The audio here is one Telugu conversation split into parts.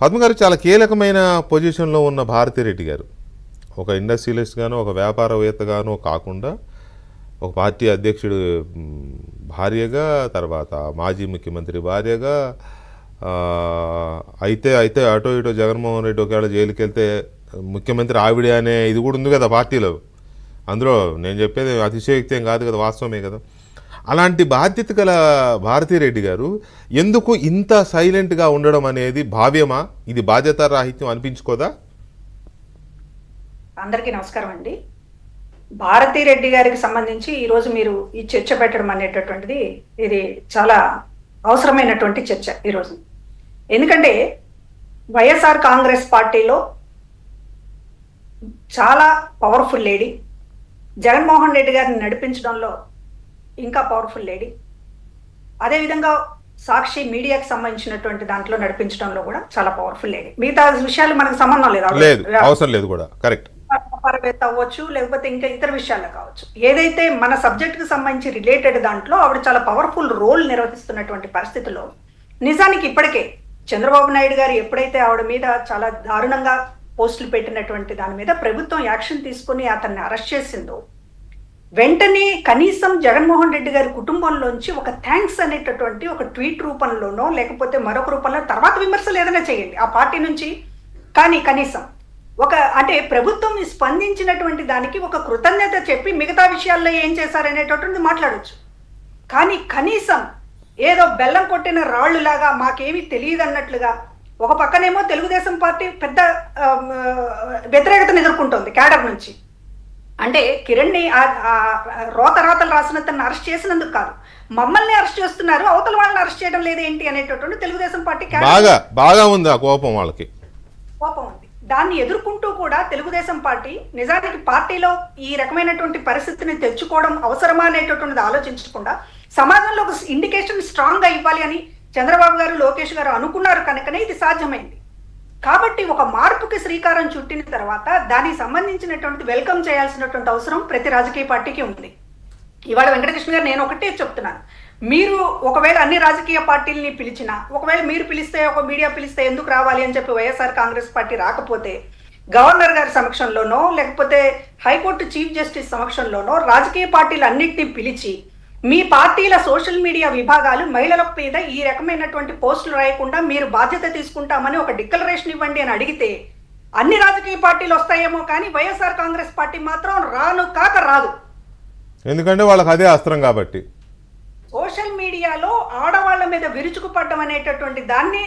పద్మ గారు చాలా కీలకమైన పొజిషన్లో ఉన్న భారతిరెడ్డి గారు ఒక ఇండస్ట్రియలిస్ట్ గాను ఒక వ్యాపారవేత్తగాను కాకుండా ఒక పార్టీ అధ్యక్షుడు భార్యగా తర్వాత మాజీ ముఖ్యమంత్రి భార్యగా అయితే అటో ఇటో జగన్మోహన్ రెడ్డి ఒకవేళ జైలుకి వెళ్తే ముఖ్యమంత్రి ఆవిడ అనే ఇది కూడా ఉంది కదా పార్టీలో. అందులో నేను చెప్పేది అతిశయోక్తి ఏం కాదు కదా, వాస్తవమే కదా. అలాంటి బాధ్యత గల భారతిరెడ్డి గారు ఎందుకు ఇంత సైలెంట్గా ఉండడం అనేది భావ్యమా? ఇది బాధ్యతారాహిత్యం అనిపించుకోదా? అందరికీ నమస్కారం అండి. భారతిరెడ్డి గారికి సంబంధించి ఈరోజు మీరు ఈ చర్చ పెట్టడం అనేటటువంటిది ఇది చాలా అవసరమైనటువంటి చర్చ ఈరోజు. ఎందుకంటే వైఎస్ఆర్ కాంగ్రెస్ పార్టీలో చాలా పవర్ఫుల్ లేడీ, జగన్మోహన్ రెడ్డి గారిని నడిపించడంలో ఇంకా పవర్ఫుల్ లేడీ, అదేవిధంగా సాక్షి మీడియాకి సంబంధించినటువంటి దాంట్లో నడిపించడంలో కూడా చాలా పవర్ఫుల్ లేడీ. మిగతా విషయాలు మనకు సంబంధం లేదు, అవసరం లేదు కూడా. కరెక్ట్, వ్యాపారవేత్త అవ్వచ్చు, లేకపోతే ఇంకా ఇతర విషయాల్లో కావచ్చు. ఏదైతే మన సబ్జెక్ట్ కి సంబంధించి రిలేటెడ్ దాంట్లో ఆవిడ చాలా పవర్ఫుల్ రోల్ నిర్వహిస్తున్నటువంటి పరిస్థితిలో నిజానికి ఇప్పటికే చంద్రబాబు నాయుడు గారు ఎప్పుడైతే ఆవిడ మీద చాలా దారుణంగా పోస్టులు పెట్టినటువంటి దాని మీద ప్రభుత్వం యాక్షన్ తీసుకుని అతన్ని అరెస్ట్ చేసిందో వెంటనే కనీసం జగన్మోహన్ రెడ్డి గారి కుటుంబంలోంచి ఒక థ్యాంక్స్ అనేటటువంటి ఒక ట్వీట్ రూపంలోనో లేకపోతే మరొక రూపంలో తర్వాత విమర్శలు ఏదైనా చేయండి ఆ పార్టీ నుంచి, కానీ కనీసం ఒక అంటే ప్రభుత్వం స్పందించినటువంటి దానికి ఒక కృతజ్ఞత చెప్పి మిగతా విషయాల్లో ఏం చేశారనేటటువంటి మాట్లాడచ్చు. కానీ కనీసం ఏదో బెల్లం కొట్టిన రాళ్ళులాగా మాకేమీ తెలియదు అన్నట్లుగా ఒక పక్కనేమో తెలుగుదేశం పార్టీ పెద్ద వ్యతిరేకతను ఎదుర్కొంటుంది క్యాడర్ నుంచి. అంటే కిరణ్ని రోతరాతలు రాసిన తను అరెస్ట్ చేసినందుకు కాదు, మమ్మల్ని అరెస్ట్ చేస్తున్నారు, అవతల వాళ్ళని అరెస్ట్ చేయడం లేదేంటి అనేటటువంటి తెలుగుదేశం పార్టీ బాగా ఉంది, ఆ కోపం వాళ్ళకి కోపం ఉంది. దాన్ని ఎదుర్కొంటూ కూడా తెలుగుదేశం పార్టీ నిజానికి పార్టీలో ఈ రకమైనటువంటి పరిస్థితిని తెచ్చుకోవడం అవసరమా అనేటటువంటిది ఆలోచించకుండా సమాజంలో ఒక ఇండికేషన్ స్ట్రాంగ్ గా ఇవ్వాలి అని చంద్రబాబు గారు లోకేష్ గారు అనుకున్నారు కనుకనే ఇది సాధ్యమైంది. కాబట్టి ఒక మార్పుకి శ్రీకారం చుట్టిన తర్వాత దానికి సంబంధించినటువంటి వెల్కమ్ చేయాల్సినటువంటి అవసరం ప్రతి రాజకీయ పార్టీకి ఉంది. ఇవాళ వెంకటకృష్ణ గారు నేను ఒకటే చెప్తున్నాను, మీరు ఒకవేళ అన్ని రాజకీయ పార్టీలని పిలిచినా, ఒకవేళ మీరు పిలిస్తే ఒక మీడియా పిలిస్తే ఎందుకు రావాలి అని చెప్పి వైఎస్ఆర్ కాంగ్రెస్ పార్టీ రాకపోతే గవర్నర్ గారి సమక్షంలోనో లేకపోతే హైకోర్టు చీఫ్ జస్టిస్ సమక్షంలోనో రాజకీయ పార్టీలు అన్నింటినీ పిలిచి మీ పార్టీల సోషల్ మీడియా విభాగాలు మహిళల మీద ఈ రకమైనటువంటి పోస్టులు రాయకుండా మీరు బాధ్యత తీసుకుంటామని ఒక డిక్లరేషన్ ఇవ్వండి అని అడిగితే అన్ని రాజకీయ పార్టీలు వస్తాయేమో కానీ వైఎస్ఆర్ కాంగ్రెస్ పార్టీ మాత్రం రాను కాక రాదు. ఎందుకంటే వాళ్ళకి అదే అస్త్రం కాబట్టి. సోషల్ మీడియాలో ఆడవాళ్ల మీద విరుచుకుపడ్డం అనేటటువంటి దాన్ని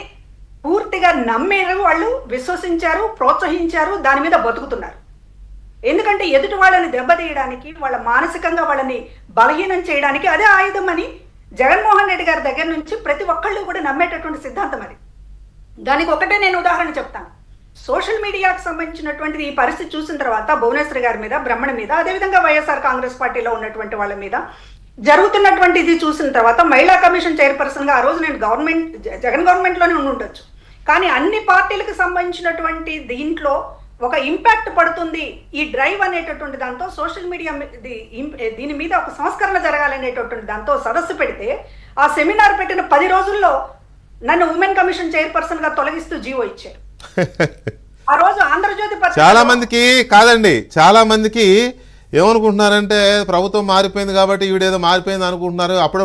పూర్తిగా నమ్మారు, వాళ్ళు విశ్వసించారు, ప్రోత్సహించారు, దాని మీద బతుకుతున్నారు. ఎందుకంటే ఎదుటి వాళ్ళని దెబ్బతీయడానికి, వాళ్ళ మానసికంగా వాళ్ళని బలహీనం చేయడానికి అదే ఆయుధం అని జగన్మోహన్ రెడ్డి గారి దగ్గర నుంచి ప్రతి ఒక్కళ్ళు కూడా నమ్మేటటువంటి సిద్ధాంతం అది. దానికి ఒకటే నేను ఉదాహరణ చెప్తాను. సోషల్ మీడియాకు సంబంధించినటువంటిది ఈ పరిస్థితి చూసిన తర్వాత భువనేశ్వరి గారి మీద, బ్రహ్మణ మీద, అదేవిధంగా వైఎస్ఆర్ కాంగ్రెస్ పార్టీలో ఉన్నటువంటి వాళ్ళ మీద జరుగుతున్నటువంటి ఇది చూసిన తర్వాత మహిళా కమిషన్ చైర్పర్సన్ గా ఆ రోజు నేను జగన్ గవర్నమెంట్ లోనే ఉండొచ్చు, కానీ అన్ని పార్టీలకు సంబంధించినటువంటి దీంట్లో ఒక ఇంపాక్ట్ పడుతుంది ఈ డ్రైవ్ అనేటటువంటి దాంతో సోషల్ మీడియా దీని మీద ఒక సంస్కరణ జరగాలనేటటువంటి దాంతో సదస్సు పెడితే ఆ సెమినార్ పెట్టిన 10 రోజుల్లో నన్ను ఉమెన్ కమిషన్ చైర్పర్సన్ గా తొలగిస్తూ జీవో ఇచ్చారు. ఆ రోజు ఆంధ్రజ్యోతి చాలా మందికి కాదండి, చాలా మందికి ఏమనుకుంటున్నారంటే ప్రభుత్వం మారిపోయింది కాబట్టి ఈవిడేదో మారిపోయింది అనుకుంటున్నారు. అప్పుడు